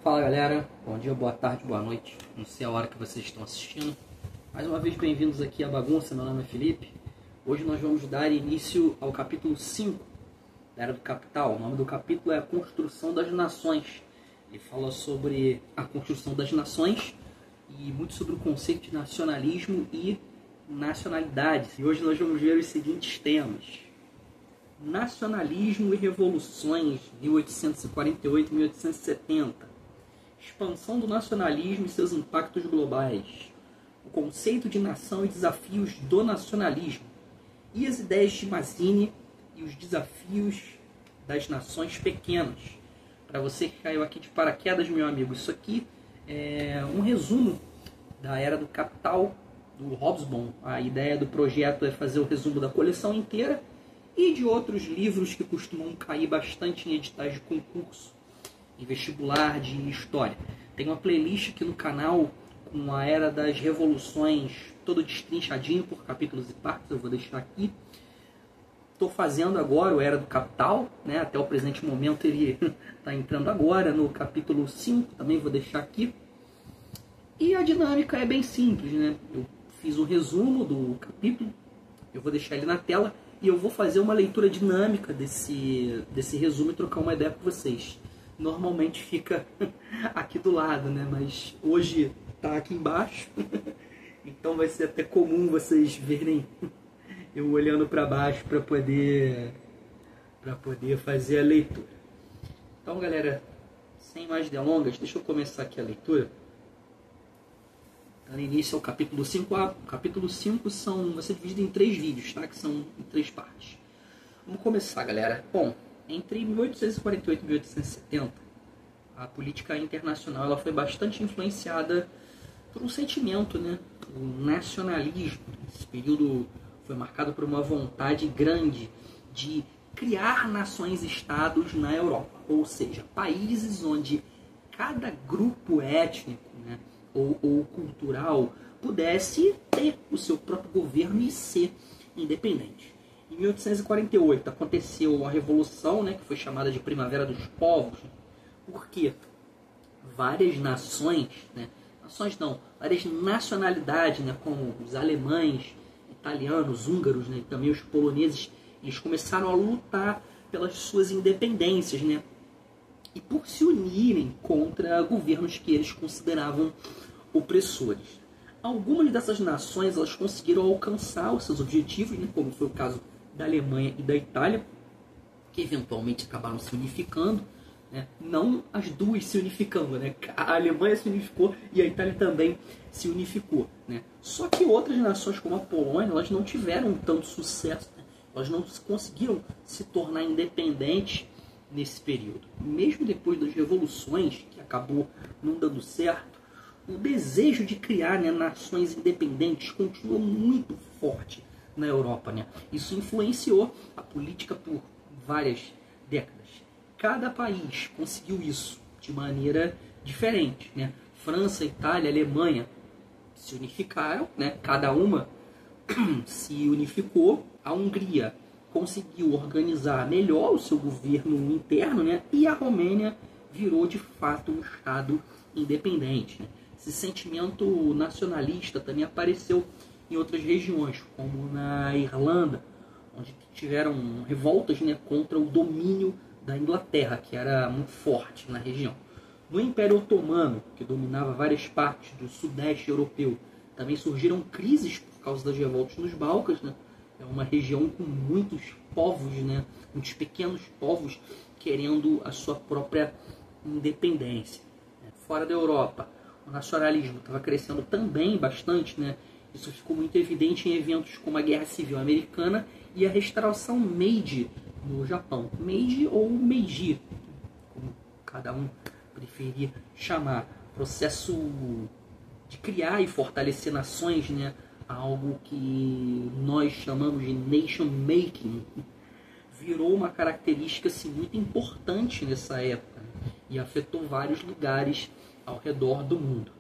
Fala galera, bom dia, boa tarde, boa noite, não sei a hora que vocês estão assistindo. Mais uma vez bem-vindos aqui à bagunça, meu nome é Felipe. Hoje nós vamos dar início ao capítulo 5 da Era do Capital. O nome do capítulo é A Construção das Nações. Ele fala sobre a construção das nações e muito sobre o conceito de nacionalismo e nacionalidades. E hoje nós vamos ver os seguintes temas: nacionalismo e revoluções, 1848-1870. Expansão do nacionalismo e seus impactos globais. O conceito de nação e desafios do nacionalismo. E as ideias de Mazzini e os desafios das nações pequenas. Para você que caiu aqui de paraquedas, meu amigo, isso aqui é um resumo da Era do Capital, do Hobsbawm. A ideia do projeto é fazer o resumo da coleção inteira e de outros livros que costumam cair bastante em editais de concurso, em vestibular de história. Tem uma playlist aqui no canal com a Era das Revoluções, todo destrinchadinho por capítulos e partes, eu vou deixar aqui. Estou fazendo agora o Era do Capital, né? Até o presente momento ele está entrando agora no capítulo 5, também vou deixar aqui. E a dinâmica é bem simples, né? Eu fiz um resumo do capítulo, eu vou deixar ele na tela e eu vou fazer uma leitura dinâmica desse resumo e trocar uma ideia com vocês. Normalmente fica aqui do lado, né? Mas hoje tá aqui embaixo, então vai ser até comum vocês verem eu olhando para baixo para poder fazer a leitura. Então, galera, sem mais delongas, deixa eu começar aqui a leitura. Dando início ao capítulo 5A. O capítulo 5 vai ser dividido em 3 vídeos, tá? Que são em 3 partes. Vamos começar, galera. Bom, entre 1848 e 1870, a política internacional ela foi bastante influenciada por um sentimento, né? O nacionalismo. Esse período foi marcado por uma vontade grande de criar nações-estados na Europa, ou seja, países onde cada grupo étnico, né, ou cultural pudesse ter o seu próprio governo e ser independente. Em 1848 aconteceu a Revolução, né, que foi chamada de Primavera dos Povos, porque várias nações, né, várias nacionalidades, né, como os alemães, italianos, húngaros, né, e também os poloneses, eles começaram a lutar pelas suas independências, né, e por se unirem contra governos que eles consideravam opressores. Algumas dessas nações elas conseguiram alcançar os seus objetivos, né, como foi o caso da Alemanha e da Itália, que eventualmente acabaram se unificando, né? Não as duas se unificando, né? A Alemanha se unificou e a Itália também se unificou, né? Só que outras nações como a Polônia, elas não tiveram tanto sucesso, né? Elas não conseguiram se tornar independentes nesse período. Mesmo depois das revoluções, que acabou não dando certo, o desejo de criar, né, nações independentes continua muito forte na Europa, né? Isso influenciou a política por várias décadas. Cada país conseguiu isso de maneira diferente, né? França, Itália, Alemanha se unificaram, né? Cada uma se unificou. A Hungria conseguiu organizar melhor o seu governo interno, né? E a Romênia virou de fato um estado independente, né? Esse sentimento nacionalista também apareceu em outras regiões, como na Irlanda, onde tiveram revoltas, né, contra o domínio da Inglaterra, que era muito forte na região. No Império Otomano, que dominava várias partes do sudeste europeu, também surgiram crises por causa das revoltas nos Balcãs, né? É uma região com muitos povos, né, muitos pequenos povos querendo a sua própria independência. Fora da Europa, o nacionalismo estava crescendo também bastante, né? Isso ficou muito evidente em eventos como a Guerra Civil Americana e a restauração Meiji no Japão. Meiji ou Meiji, como cada um preferir chamar. Processo de criar e fortalecer nações, né? Algo que nós chamamos de nation making, virou uma característica assim, muito importante nessa época, né? E afetou vários lugares ao redor do mundo.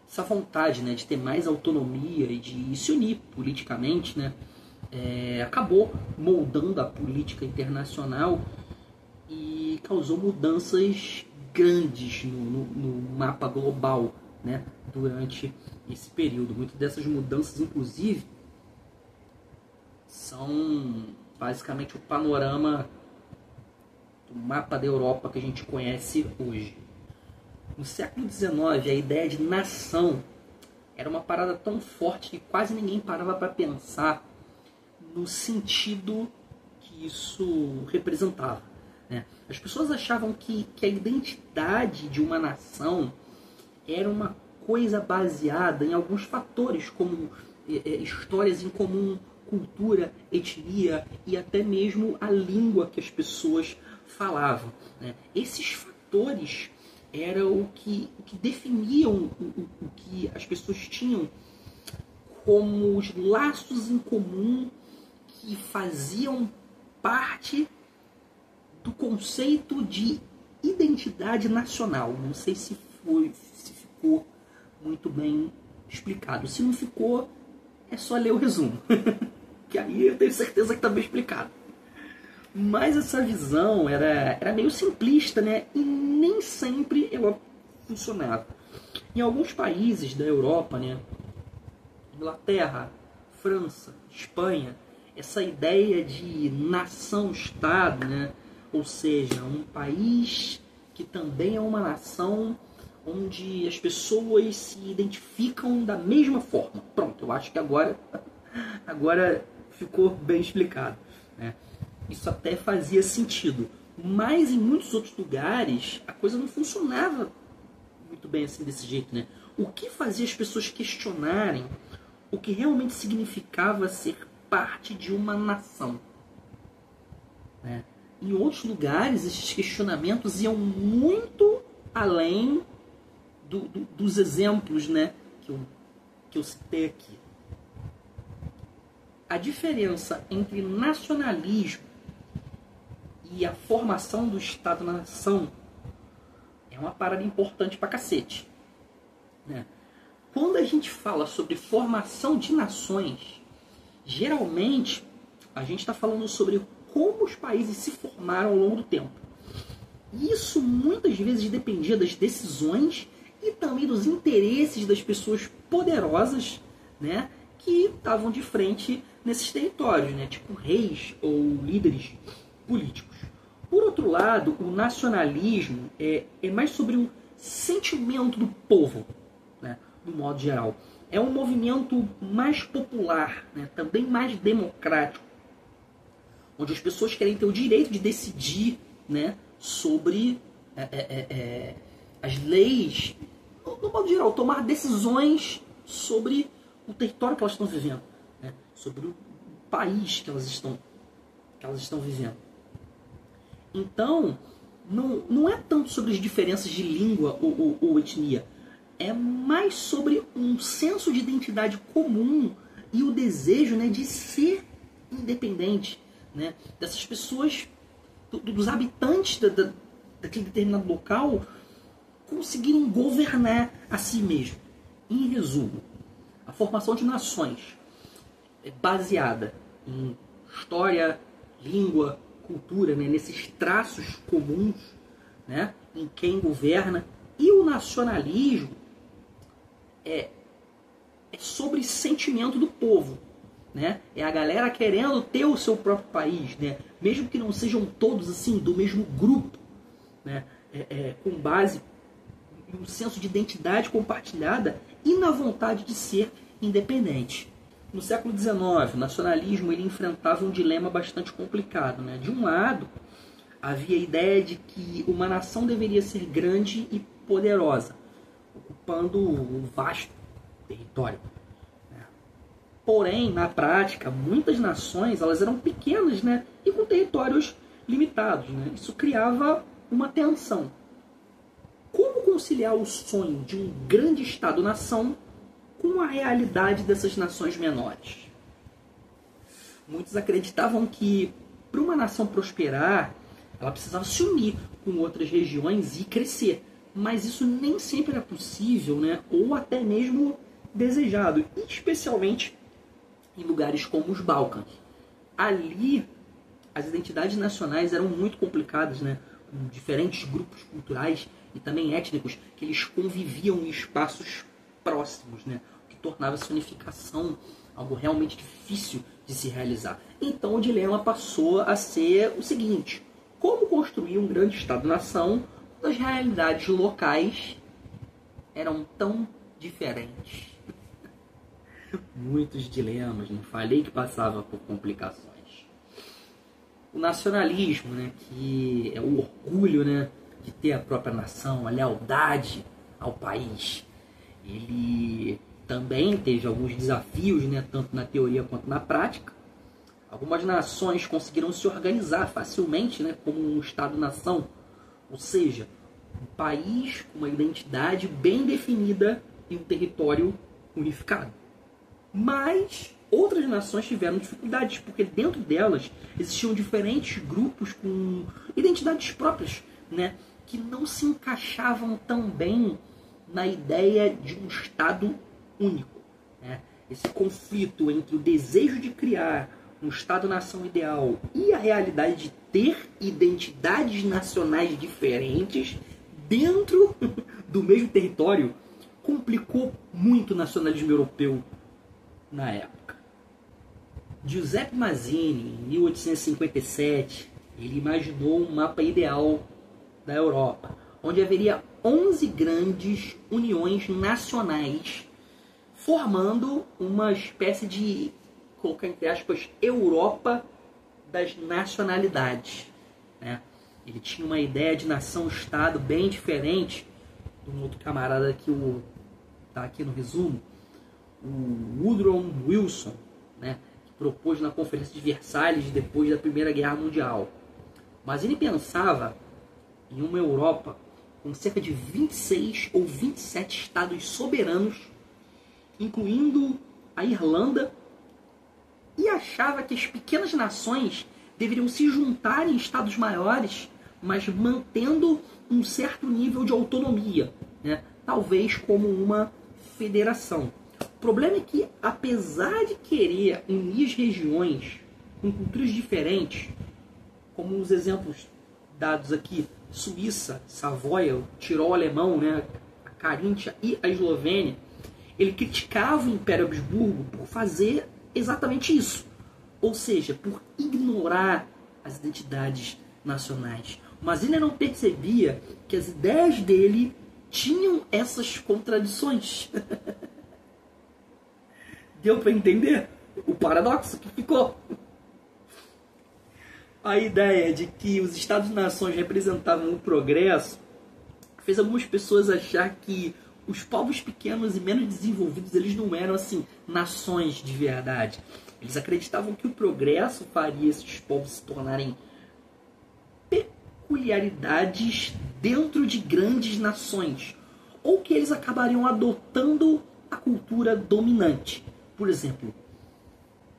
Essa vontade, né, de ter mais autonomia e de se unir politicamente, né, acabou moldando a política internacional e causou mudanças grandes no mapa global, né, durante esse período. Muitas dessas mudanças, inclusive, são basicamente o panorama do mapa da Europa que a gente conhece hoje. No século XIX, a ideia de nação era uma parada tão forte que quase ninguém parava para pensar no sentido que isso representava, né? As pessoas achavam que a identidade de uma nação era uma coisa baseada em alguns fatores, como histórias em comum, cultura, etnia e até mesmo a língua que as pessoas falavam, né? Esses fatores eram o que definiam o que as pessoas tinham como os laços em comum que faziam parte do conceito de identidade nacional. Não sei se ficou muito bem explicado. Se não ficou, é só ler o resumo. Que aí eu tenho certeza que está bem explicado. Mas essa visão era meio simplista, né? E nem sempre ela funcionava. Em alguns países da Europa, né? Inglaterra, França, Espanha, essa ideia de nação-estado, né? Ou seja, um país que também é uma nação onde as pessoas se identificam da mesma forma. Pronto, eu acho que agora ficou bem explicado, né? Isso até fazia sentido. Mas em muitos outros lugares a coisa não funcionava muito bem assim desse jeito, né? O que fazia as pessoas questionarem o que realmente significava ser parte de uma nação, né? Em outros lugares esses questionamentos iam muito além dos exemplos, né, que eu citei aqui. A diferença entre nacionalismo e a formação do Estado-nação é uma parada importante pra cacete, né? Quando a gente fala sobre formação de nações, geralmente a gente está falando sobre como os países se formaram ao longo do tempo. Isso muitas vezes dependia das decisões e também dos interesses das pessoas poderosas, né, que estavam de frente nesses territórios, né, tipo reis ou líderes políticos. Por outro lado, o nacionalismo é mais sobre o sentimento do povo, né, do modo geral. É um movimento mais popular, né, também mais democrático, onde as pessoas querem ter o direito de decidir, né, sobre as leis, no modo geral, tomar decisões sobre o território que elas estão vivendo, né, sobre o país que elas estão vivendo. Então, não é tanto sobre as diferenças de língua ou etnia, é mais sobre um senso de identidade comum e o desejo, né, de ser independente, né, dessas pessoas, dos habitantes daquele determinado local, conseguirem governar a si mesmo. Em resumo, a formação de nações é baseada em história, língua, cultura, né, nesses traços comuns, né, em quem governa. E o nacionalismo é sobre sentimento do povo, né? É a galera querendo ter o seu próprio país, né? Mesmo que não sejam todos assim do mesmo grupo, né? Com base em um senso de identidade compartilhada e na vontade de ser independente. No século XIX, o nacionalismo ele enfrentava um dilema bastante complicado, né? De um lado, havia a ideia de que uma nação deveria ser grande e poderosa, ocupando um vasto território. Porém, na prática, muitas nações elas eram pequenas, né, e com territórios limitados, né? Isso criava uma tensão. Como conciliar o sonho de um grande Estado-nação com a realidade dessas nações menores? Muitos acreditavam que, para uma nação prosperar, ela precisava se unir com outras regiões e crescer. Mas isso nem sempre era possível, né, ou até mesmo desejado, especialmente em lugares como os Balcãs. Ali, as identidades nacionais eram muito complicadas, né, com diferentes grupos culturais e também étnicos, que eles conviviam em espaços próximos, né? O que tornava essa unificação algo realmente difícil de se realizar. Então o dilema passou a ser o seguinte: como construir um grande Estado-nação quando as realidades locais eram tão diferentes? Muitos dilemas, não falei que passava por complicações. O nacionalismo, né, que é o orgulho, né, de ter a própria nação, a lealdade ao país, ele também teve alguns desafios, né, tanto na teoria quanto na prática. Algumas nações conseguiram se organizar facilmente, né, como um Estado-nação, ou seja, um país com uma identidade bem definida e um território unificado. Mas outras nações tiveram dificuldades, porque dentro delas existiam diferentes grupos com identidades próprias, né, que não se encaixavam tão bem na ideia de um Estado único, né? Esse conflito entre o desejo de criar um Estado-nação ideal e a realidade de ter identidades nacionais diferentes dentro do mesmo território complicou muito o nacionalismo europeu na época. Giuseppe Mazzini, em 1857, ele imaginou um mapa ideal da Europa, onde haveria 11 grandes uniões nacionais, formando uma espécie de, colocar entre aspas, Europa das nacionalidades, né? Ele tinha uma ideia de nação-estado bem diferente de um outro camarada que está aqui no resumo, o Woodrow Wilson, né, que propôs na Conferência de Versalhes depois da Primeira Guerra Mundial. Mas ele pensava em uma Europa com cerca de 26 ou 27 estados soberanos, incluindo a Irlanda, e achava que as pequenas nações deveriam se juntar em estados maiores, mas mantendo um certo nível de autonomia, né? Talvez como uma federação. O problema é que, apesar de querer unir as regiões com culturas diferentes, como os exemplos dados aqui, Suíça, Savoia, o Tirol alemão, né, a Caríntia e a Eslovênia, ele criticava o Império Habsburgo por fazer exatamente isso, ou seja, por ignorar as identidades nacionais. Mas ele não percebia que as ideias dele tinham essas contradições. Deu para entender o paradoxo que ficou? A ideia de que os Estados-nações representavam o progresso fez algumas pessoas achar que os povos pequenos e menos desenvolvidos, eles não eram assim nações de verdade. Eles acreditavam que o progresso faria esses povos se tornarem peculiaridades dentro de grandes nações, ou que eles acabariam adotando a cultura dominante. Por exemplo,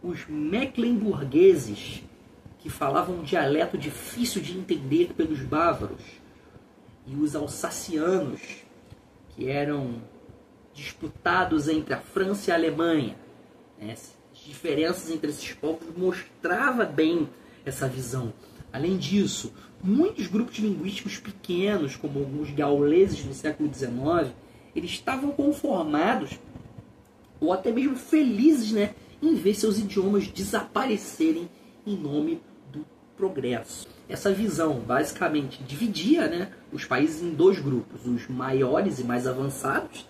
os mecklenburgueses, que falavam um dialeto difícil de entender pelos bávaros, e os alsacianos, que eram disputados entre a França e a Alemanha, né? As diferenças entre esses povos mostrava bem essa visão. Além disso, muitos grupos linguísticos pequenos, como alguns gauleses do século XIX, eles estavam conformados ou até mesmo felizes, né, em ver seus idiomas desaparecerem em nome do progresso. Essa visão basicamente dividia, né, os países em dois grupos: os maiores e mais avançados,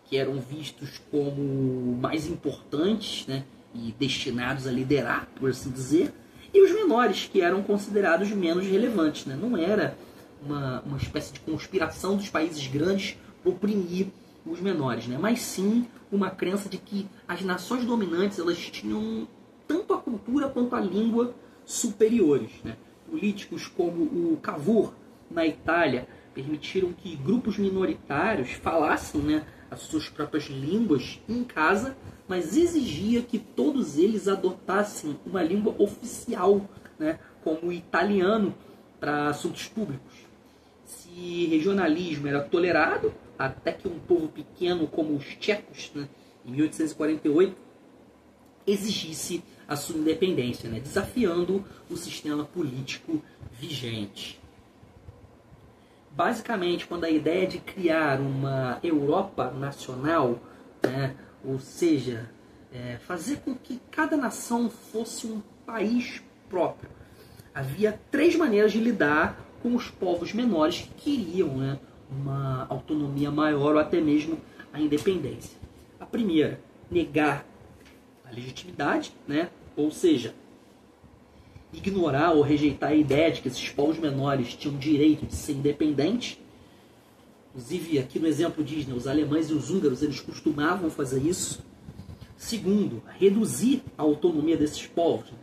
que eram vistos como mais importantes, né, e destinados a liderar, por assim dizer, e os menores, que eram considerados menos relevantes, né? Não era uma espécie de conspiração dos países grandes oprimir os menores, né? Mas sim uma crença de que as nações dominantes, elas tinham tanto a cultura quanto a língua superiores, né? Políticos como o Cavour, na Itália, permitiram que grupos minoritários falassem, né, as suas próprias línguas em casa, mas exigia que todos eles adotassem uma língua oficial, né, como o italiano, para assuntos públicos. Se regionalismo era tolerado, até que um povo pequeno como os tchecos, né, em 1848, exigisse a sua independência, né, desafiando o sistema político vigente. basicamente, quando a ideia de criar uma Europa nacional, né, ou seja, fazer com que cada nação fosse um país próprio, havia 3 maneiras de lidar com os povos menores que queriam, né, uma autonomia maior ou até mesmo a independência. A primeira, negar a legitimidade, né, ou seja, ignorar ou rejeitar a ideia de que esses povos menores tinham direito de ser independentes. Inclusive, aqui no exemplo diz, né, os alemães e os húngaros eles costumavam fazer isso. Segundo, reduzir a autonomia desses povos, né?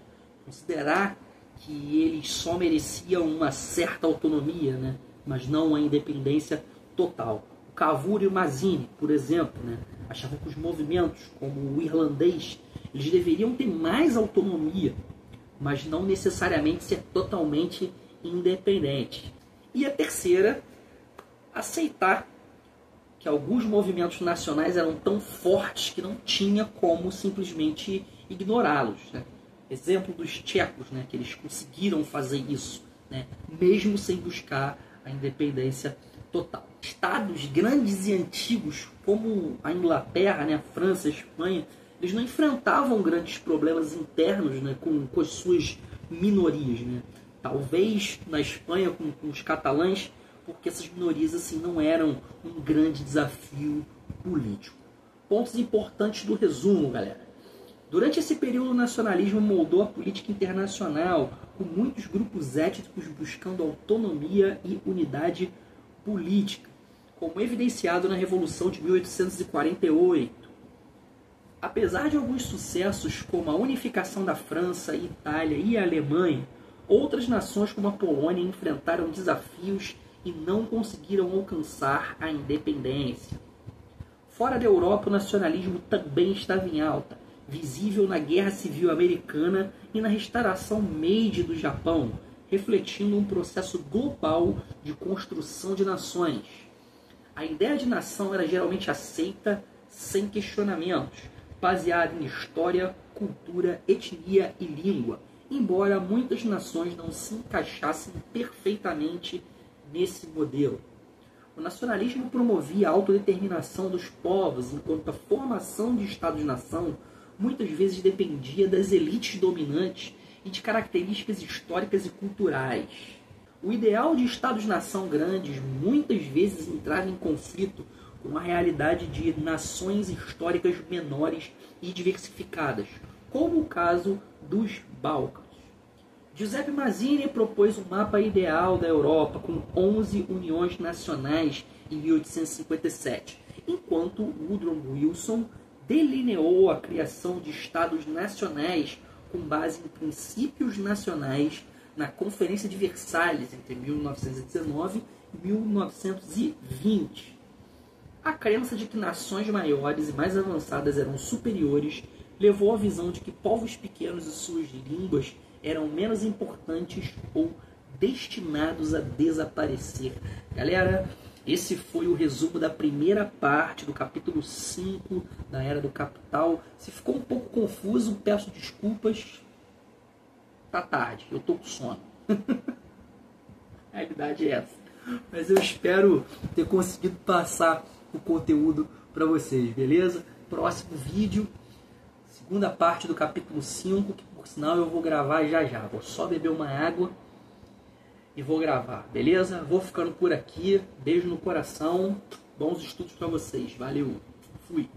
Considerar que eles só mereciam uma certa autonomia, né? Mas não a independência total. O Cavour e o Mazzini, por exemplo, né? Achavam que os movimentos, como o irlandês, eles deveriam ter mais autonomia, mas não necessariamente ser totalmente independente. E a terceira, aceitar que alguns movimentos nacionais eram tão fortes que não tinha como simplesmente ignorá-los, né? Exemplo dos tchecos, né, que eles conseguiram fazer isso, né, mesmo sem buscar a independência total. Estados grandes e antigos, como a Inglaterra, né, a França, a Espanha, eles não enfrentavam grandes problemas internos, né, com as suas minorias, né? Talvez na Espanha com os catalães, porque essas minorias assim, não eram um grande desafio político. Pontos importantes do resumo, galera. Durante esse período, o nacionalismo moldou a política internacional, com muitos grupos étnicos buscando autonomia e unidade política, como evidenciado na Revolução de 1848. Apesar de alguns sucessos, como a unificação da França, Itália e a Alemanha, outras nações como a Polônia enfrentaram desafios e não conseguiram alcançar a independência. Fora da Europa, o nacionalismo também estava em alta, visível na Guerra Civil Americana e na restauração Meiji do Japão, refletindo um processo global de construção de nações. A ideia de nação era geralmente aceita sem questionamentos, baseada em história, cultura, etnia e língua, embora muitas nações não se encaixassem perfeitamente nesse modelo. O nacionalismo promovia a autodeterminação dos povos, enquanto a formação de Estados-nação muitas vezes dependia das elites dominantes e de características históricas e culturais. O ideal de Estados-nação grandes muitas vezes entrava em conflito com a realidade de nações históricas menores e diversificadas, como o caso dos Balcãs. Giuseppe Mazzini propôs um mapa ideal da Europa com 11 uniões nacionais em 1857, enquanto Woodrow Wilson delineou a criação de estados nacionais com base em princípios nacionais na Conferência de Versalhes entre 1919 e 1920. A crença de que nações maiores e mais avançadas eram superiores levou à visão de que povos pequenos e suas línguas eram menos importantes ou destinados a desaparecer. Galera, esse foi o resumo da primeira parte do capítulo 5 da Era do Capital. Se ficou um pouco confuso, peço desculpas. Tá tarde, eu tô com sono. A realidade é essa. Mas eu espero ter conseguido passar o conteúdo para vocês, beleza? Próximo vídeo, segunda parte do capítulo 5, que por sinal eu vou gravar já já. Vou só beber uma água e vou gravar, beleza? Vou ficando por aqui. Beijo no coração. Bons estudos para vocês. Valeu. Fui.